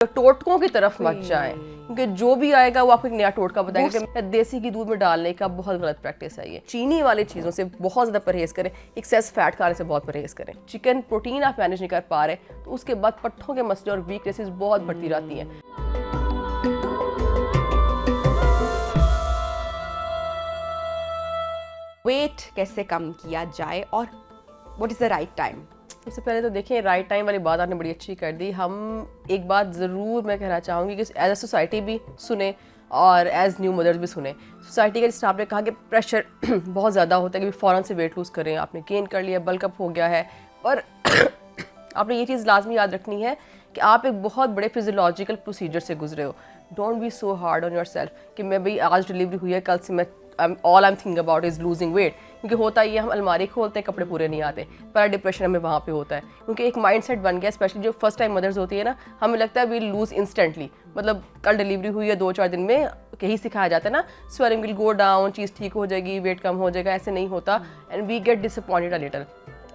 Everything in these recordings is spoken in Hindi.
टोटकों की तरफ मत जाएं, क्योंकि जो भी आएगा वो आपको एक नया टोटका बताएगा कि देसी घी दूध में डालने का बहुत गलत प्रैक्टिस है। ये चीनी वाली चीज़ों से बहुत ज़्यादा परहेज करें, एक्सेस फैट खाने से बहुत परहेज करें। चिकन प्रोटीन आप मैनेज नहीं कर पा रहे तो उसके बाद पट्ठों के मसले और वीकनेसेस बहुत बढ़ती रहती हैं। वेट कैसे कम किया जाए और what is the right time? सबसे पहले तो देखिए, राइट टाइम वाली बात आपने बड़ी अच्छी कर दी। हम एक बात ज़रूर मैं कहना चाहूँगी कि एज अ सोसाइटी भी सुने और एज न्यू मदर्स भी सुने। सोसाइटी का जिस आपने कहा कि प्रेशर बहुत ज़्यादा होता है कि फ़ौरन से वेट लूज़ करें, आपने गेन कर लिया, बल्क अप हो गया है, पर आपने ये चीज़ लाजमी याद रखनी है कि आप एक बहुत बड़े फिजियोलॉजिकल प्रोसीजर से गुजरे हो। Don't be so hard on your self कि मैं भाई आज डिलीवरी हुई है, कल से मैं all I am thinking about is losing weight. क्योंकि होता ये हम अलमारी खोलते हैं, कपड़े पूरे नहीं आते, पर डिप्रेशन हमें वहाँ पे होता है, क्योंकि एक माइंडसेट बन गया। स्पेशली जो फर्स्ट टाइम मदर्स होती है ना, हमें लगता है वी लूज इंस्टेंटली, मतलब कल डिलीवरी हुई है 2-4 दिन में यही सिखाया जाता है ना, स्वेलिंग विल गो डाउन, चीज़ ठीक हो जाएगी, वेट कम हो जाएगा। ऐसे नहीं होता and we get disappointed a little.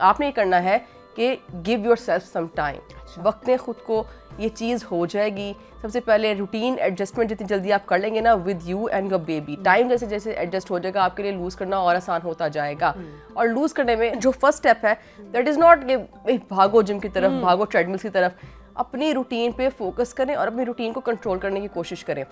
आपने ये करना है कि give yourself some time, वक्त ने खुद को, ये चीज़ हो जाएगी। सबसे पहले रूटीन एडजस्टमेंट जितनी जल्दी आप कर लेंगे ना with you and your baby, time जैसे जैसे एडजस्ट हो जाएगा आपके लिए लूज़ करना और आसान होता जाएगा। और लूज़ करने में जो फर्स्ट स्टेप है दैट इज़ नॉट कि भागो जिम की तरफ, भागो ट्रेडमिल्स की तरफ। अपनी रूटीन पे फोकस करें और अपनी रूटीन को कंट्रोल करने की कोशिश करें।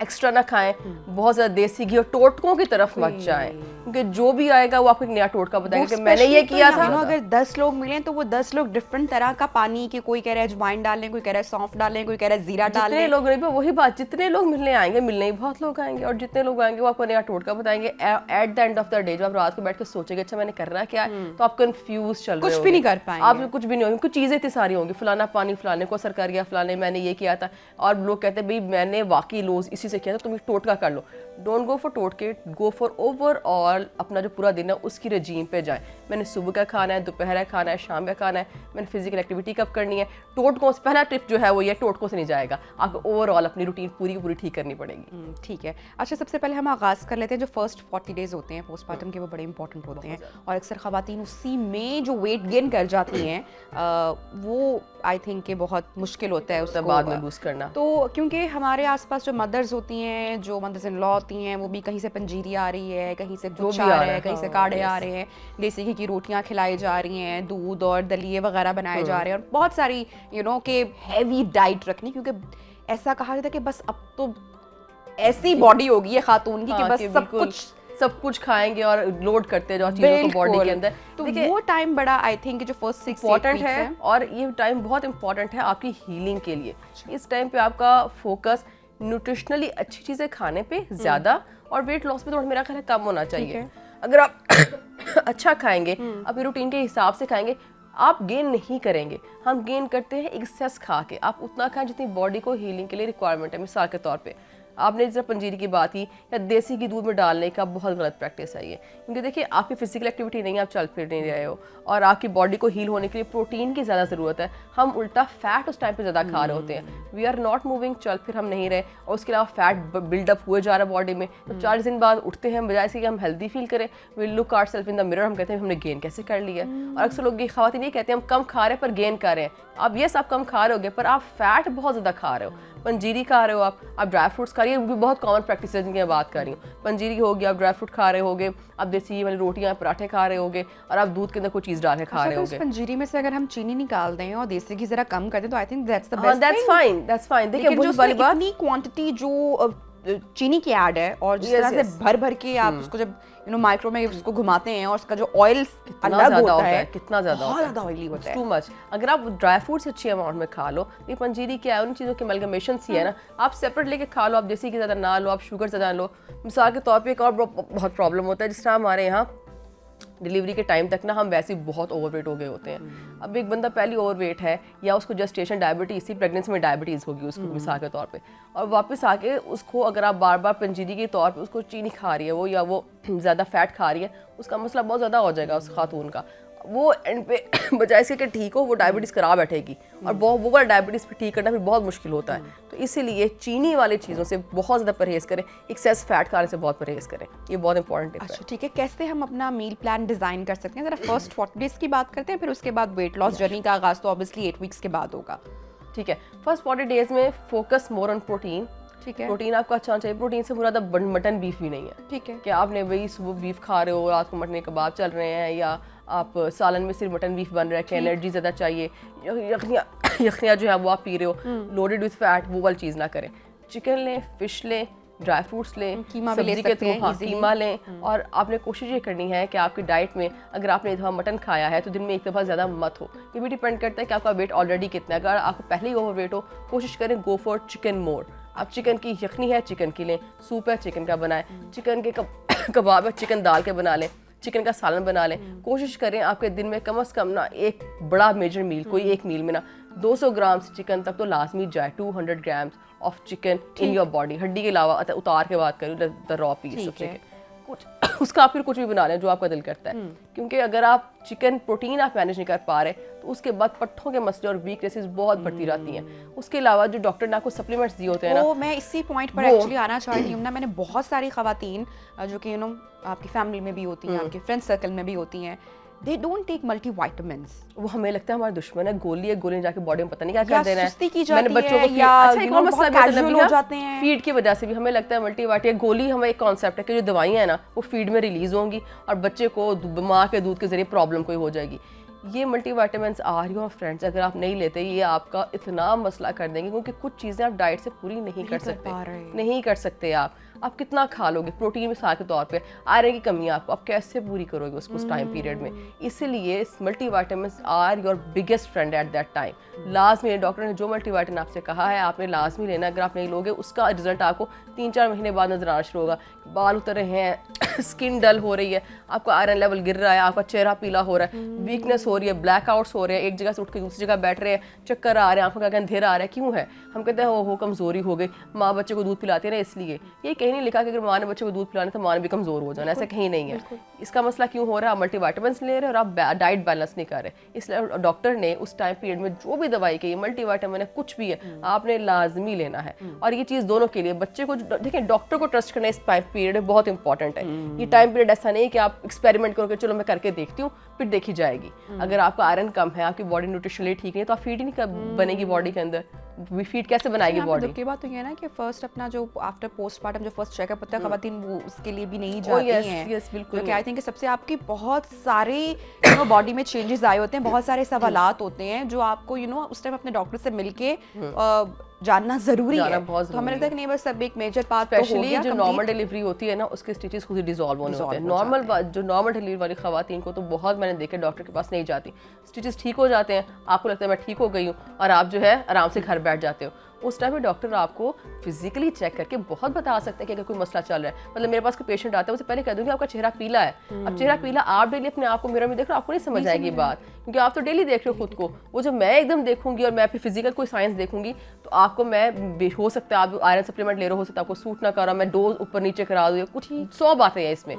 एक्स्ट्रा ना खाएं, बहुत ज़्यादा देसी घी और टोटकों की तरफ मत जाएं, क्योंकि जो भी आएगा वो आपको एक नया टोटका बताएगा कि मैंने ये किया था। अगर 10 लोग मिलें तो वो 10 लोग डिफरेंट तरह का पानी के, कोई कह रहा है अजवाइन डालें, कोई कह रहा है सौंफ डालें, कोई कह रहा है जीरा डालें। जितने लोग नहीं, वही बात, जितने लोग मिलने आएंगे, मिलने ही बहुत लोग आएंगे, और जितने लोग आएंगे वो आपको नया टोटका बताएंगे। At the end of the day जब आप रात को बैठ के सोचेंगे अच्छा मैंने करना क्या है, तो आप कंफ्यूज चल रहे हो, कुछ भी नहीं कर पाएंगे, आप कुछ भी नहीं होंगे। कुछ चीज़ें इतनी सारी होंगी, फलाना पानी फलाने को असर कर गया, फलाने मैंने ये किया था, और लोग कहते हैं भाई मैंने वाकई लूज इसी से किया था, तुम एक टोटका कर लो। डोंट गो फॉर टोटके, गो फॉर ओवरऑल अपना जो पूरा दिन है उसकी रजीम पे जाए। मैंने सुबह का खाना है, दोपहर का खाना है, शाम का खाना है, मैंने फिजिकल एक्टिविटी कब करनी है। टोटकों से पहला टिप जो है वो ये, टोटकों से नहीं जाएगा, आपको ओवरऑल अपनी रूटीन पूरी की पूरी ठीक करनी पड़ेगी। ठीक है। अच्छा, सबसे पहले हम आगाज़ कर लेते हैं, जो फर्स्ट 40 डेज होते हैं पोस्टमार्टम के, वो बड़े इंपॉर्टेंट होते हैं, और अक्सर ख़वातीन उसी में जो वेट गेन कर जाती हैं वो आई थिंक कि बहुत मुश्किल होता है उसको बाद में लूज़ करना। तो क्योंकि हमारे आसपास जो मदर्स होती हैं, जो मदर्स इन लॉ होती हैं, वो भी कहीं से पंजीरी आ रही है, कहीं से गुच्छा आ रहा है, कहीं से काढ़े आ रहे हैं, देसी घी की रोटियां खिलाई जा रही हैं, दूध और दलिए वगैरह बनाए जा रहे हैं, और बहुत सारी के हैवी डाइट रखनी, क्योंकि ऐसा कहा जाता है कि बस अब तो ऐसी बॉडी होगी है खातून की कि बस सब कुछ खाएंगे और लोड करते जाओ चीज़ों को बॉडी के अंदर। तो वो टाइम बड़ा आई थिंक जो फर्स्ट 6 इंपॉर्टेंट है, और ये टाइम बहुत इंपॉर्टेंट है आपकी हीलिंग के लिए। इस टाइम पे आपका फोकस न्यूट्रिशनली अच्छी चीज़ें खाने पे ज़्यादा, और वेट लॉस पे थोड़ा मेरा ख्याल है कम होना चाहिए। अगर आप अच्छा खाएंगे, अपनी रूटीन के हिसाब से खाएंगे, आप गेन नहीं करेंगे। हम गेन करते हैं एक्सेस खा के। आप उतना खाएं जितनी बॉडी को हीलिंग के लिए रिक्वायरमेंट है। मिसाल के तौर पे आपने जब पंजीरी की बात की, या देसी घी दूध में डालने का बहुत गलत प्रैक्टिस है ये, क्योंकि देखिए आपकी फिजिकल एक्टिविटी नहीं है, आप चल फिर नहीं रहे हो, और आपकी बॉडी को हील होने के लिए प्रोटीन की ज़्यादा ज़रूरत है। हम उल्टा फैट उस टाइम पे ज़्यादा खा रहे होते हैं। वी आर नॉट मूविंग, चल फिर हम नहीं रहे, और उसके अलावा फैट बिल्डअप हुए जा रहा है बॉडी में। तो 40 दिन बाद उठते हैं, बजाय से कि हम हेल्दी फील करें, we look our self in the mirror, हम कहते हैं हमने गेन कैसे कर लिया। और अक्सर लोग ये ख़वातीन ये कहते हैं हम कम खा रहे हैं पर गेन कर रहे हैं। आप ये सब कम खा रहे होगे पर आप फैट बहुत ज़्यादा खा रहे हो। पंजीरी खा रहे हो, आप ड्राई फ्रूट्स खा रही है, वो भी बहुत कॉमन प्रैक्टिस है जिनकी मैं बात कर रही हूँ। पंजीरी हो गया, आप ड्राई फ्रूट खा रहे होगे, आप देसी वाली रोटियां पराठे खा रहे होगे, और आप दूध के अंदर कोई चीज़ डाल के खा रहे होगे। पंजीरी में से अगर हम चीनी निकाल दें और देसी घी जरा कम कर दें तो I think that's the best. That's fine. देखिए इतनी क्वांटिटी जो चीनी की ऐड है, और जिस तरह से भर भर के आप उसको जब माइक्रो में उसको घुमाते हैं, और उसका जो ऑयल अलग होता है, कितना ज़्यादा ऑयली होता है, टू मच। अगर आप ड्राई फ्रूट्स अच्छी अमाउंट में खा लो, ये पंजीरी क्या है, उन चीज़ों के अमलगमेशन ही है ना, आप सेपरेट लेके खा लो। आप देसी घी ज़्यादा ना लो, आप शुगर ज़्यादा लो। मिसाल के तौर पे एक और बहुत प्रॉब्लम होता है, जिस तरह हमारे यहाँ डिलीवरी के टाइम तक ना हम वैसे ही बहुत ओवरवेट हो गए होते हैं। अब एक बंदा पहली ओवरवेट है, या उसको जस्टेशन डायबिटीज़ थी, प्रेगनेंसी में डायबिटीज़ होगी उसको मिसाल के तौर पे, और वापस आके उसको अगर आप बार बार पंजीरी के तौर पे उसको चीनी खा रही है वो, या वो ज़्यादा फैट खा रही है, उसका मसला बहुत ज़्यादा हो जाएगा उस खातून का। वो एंड पे बजाय इसके कि ठीक हो, वो डायबिटीज़ करा बैठेगी, और वो वाला डायबिटीज़ ठीक करना फिर बहुत मुश्किल होता है। तो इसीलिए चीनी वाली चीज़ों से बहुत ज़्यादा परहेज करें, एक्सेस फैट खाने से बहुत परहेज करें, ये बहुत इंपॉर्टेंट है। अच्छा ठीक है, कैसे हम अपना मील प्लान डिज़ाइन कर सकते हैं? ज़रा फर्स्ट 40 डेज़ की बात करते हैं, फिर उसके बाद वेट लॉस जर्नी का आगाज़ तो ऑब्वियसली 8 वीक्स के बाद होगा। ठीक है। फर्स्ट 40 डेज में फोकस मोर ऑन प्रोटीन। ठीक है, प्रोटीन आपको अच्छा होना चाहिए। प्रोटीन से मुराद अब मटन बीफ भी नहीं है। ठीक है, कि आपने वही सुबह बीफ खा रहे हो, रात को मटन कबाब चल रहे हैं, या आप सालन में सिर्फ मटन बीफ बन रहा है कि एनर्जी ज़्यादा चाहिए, यखनिया जो है वो आप पी रहे हो लोडेड विथ फैट, वो वाली चीज़ ना करें। चिकन लें, फिश लें, ड्राई फ्रूट्स लें, कीमा भी ले सब्जी के सकते थ्रू हैं हाँ easily। कीमा लें। और आपने कोशिश ये करनी है कि आपकी डाइट में अगर आपने एक दफ़ा मटन खाया है तो दिन में एक दफ़ा ज़्यादा मत हो। ये भी डिपेंड करता है कि आपका वेट ऑलरेडी कितना है। अगर आपको पहले ही ओवर वेट हो, कोशिश करें गो फॉर चिकन मोर। आप चिकन की यखनी है चिकन की लें, सूप है चिकन का बनाएं, चिकन के कबाब है चिकन दाल के बना लें, चिकन का सालन बना लें। कोशिश करें आपके दिन में कम से कम ना एक बड़ा मेजर मील, कोई एक मील में ना 200 ग्राम से चिकन तक तो लाजमी जाए। 200 grams of chicken in your body. हड्डी के अलावा उतार के बात करूँ, the raw piece of chicken, कुछ उसका आप फिर कुछ भी बना लें जो आपका दिल करता है। क्योंकि अगर आप चिकन प्रोटीन आप मैनेज नहीं कर पा रहे तो उसके बाद पट्ठों के मसले और वीकनेसेस बहुत बढ़ती रहती हैं। उसके अलावा जो डॉक्टर ने आपको सप्लीमेंट्स दिए होते हैं ना, वो मैं इसी पॉइंट पर एक्चुअली आना चाहती हूँ ना। मैंने बहुत सारी खवातीन जो कि आपकी फैमिली में भी होती हैं, आपके फ्रेंड सर्कल में भी होती हैं, they don't take multivitamins। वो हमें लगता है हमारा दुश्मन है, गोली है, गोली जाके बॉडी में पता नहीं क्या या कर देना है। सुस्ती की जाती मैंने बच्चों है, को या अच्छा एक और मसला भी casual हो जाते हैं। फीड की वजह से भी हमें लगता है मल्टीवाइटामिन गोली हमें एक कॉन्सेप्ट है कि जो दवाइयाँ हैं ना वो फीड में रिलीज होंगी और बच्चे को माँ के दूध के जरिए प्रॉब्लम कोई हो जाएगी। ये मल्टीविटामिन्स आर योर फ्रेंड्स अगर आप नहीं लेते ये आपका इतना मसला कर देंगे, क्योंकि कुछ चीज़ें आप डाइट से पूरी नहीं कर सकते, नहीं कर सकते। आप कितना खा लोगे, प्रोटीन मिसाल के तौर पे आयरन की कमी आपको आप कैसे पूरी करोगे उसको उस टाइम पीरियड में। इसीलिए multivitamins are your biggest friend at that time. लाजमी डॉक्टर ने जो मल्टीविटामिन आपसे कहा है आपने लाजमी लेना। अगर आप नहीं लोगे उसका रिजल्ट आपको 3-4 महीने बाद नजर आना शुरू होगा। बाल उतर रहे हैं, स्किन डल हो रही है, आपका आयरन लेवल गिर रहा है, आपका चेहरा पीला हो रहा है, वीकनेस हो रही है, ब्लैकआउट्स हो रहे हैं, एक जगह से उठ के दूसरी जगह बैठ रहे हैं, चक्कर आ रहे हैं, आंखों का अंधेरा आ रहा है। क्यों है? हम कहते हैं वो कमजोरी हो गई, माँ बच्चे को दूध पिलाती है ना इसलिए। ये कहीं नहीं लिखा कि अगर माँ ने बच्चे को दूध पिलाना तो माँ ने भी कमजोर हो जाना, ऐसा कहीं नहीं है। इसका मसला क्यों हो रहा है? आप मल्टीविटामिन्स ले रहे हैं और आप डाइट बैलेंस नहीं कर रहे। इसलिए डॉक्टर ने उस टाइम पीरियड में जो भी दवाई कही, मल्टीविटामिन है कुछ भी है, आपने लाजमी लेना है। और ये चीज़ दोनों के लिए, बच्चे को देखिए डॉक्टर को ट्रस्ट करना इस टाइम पीरियड में बहुत इंपॉर्टेंट है। ये टाइम पीरियड ऐसा नहीं कि आप एक्सपेरिमेंट करोगे चलो मैं करके देखती हूँ फिर देखी जाएगी। अगर आपका आयरन कम है, आपकी बॉडी न्यूट्रिशनली ठीक नहीं है तो आप फीड ही नहीं बनेगी बॉडी के अंदर, फीड कैसे बनाएगी बॉडी? की बात तो ये है ना कि फर्स्ट अपना जो आफ्टर पोस्टमार्टम जो फर्स्ट चेकअप होता है खवातीन वो उसके लिए भी नहीं जाती हैं। यस बिल्कुल। क्योंकि आई थिंक सबसे आपकी बहुत सारे बॉडी में चेंजेस आए होते हैं, बहुत सारे सवालात होते हैं जो आपको उस टाइम अपने डॉक्टर से मिलके जानना जरूरी है। तो हमें लगता है कि नहीं बस सब एक मेजर पार्ट तो हो गया। जो नॉर्मल डिलीवरी होती है ना उसके स्टिचेस खुद ही डिसॉल्व होने होते हैं। नॉर्मल डिलीवरी वाली खवातीन को तो बहुत मैंने देखा डॉक्टर के पास नहीं जाती, स्टिचेस ठीक हो जाते हैं, आपको लगता है मैं ठीक हो गई हूँ और आप जो है आराम से घर बैठ जाते हो। उस टाइम में डॉक्टर आपको फिजिकली चेक करके बहुत बता सकते हैं कि अगर कोई मसला चल रहा है। मतलब मेरे पास कोई पेशेंट आता है उसे पहले कह दूंगी आपका चेहरा पीला है। अब चेहरा पीला आप डेली अपने आप को मिरर में देख रहे हो, आपको नहीं समझ आएगी बात, क्योंकि आप तो डेली देख रहे हो खुद को। वो जब मैं एकदम देखूंगी और मैं फिर फिजिकल कोई साइंस देखूंगी तो आपको मैं हो सकता है आप आयरन सप्लीमेंट ले रहे हो सकता है आपको सूट ना कर रहा, मैं डोज ऊपर नीचे करा दूँ, कुछ 100 बातें हैं इसमें।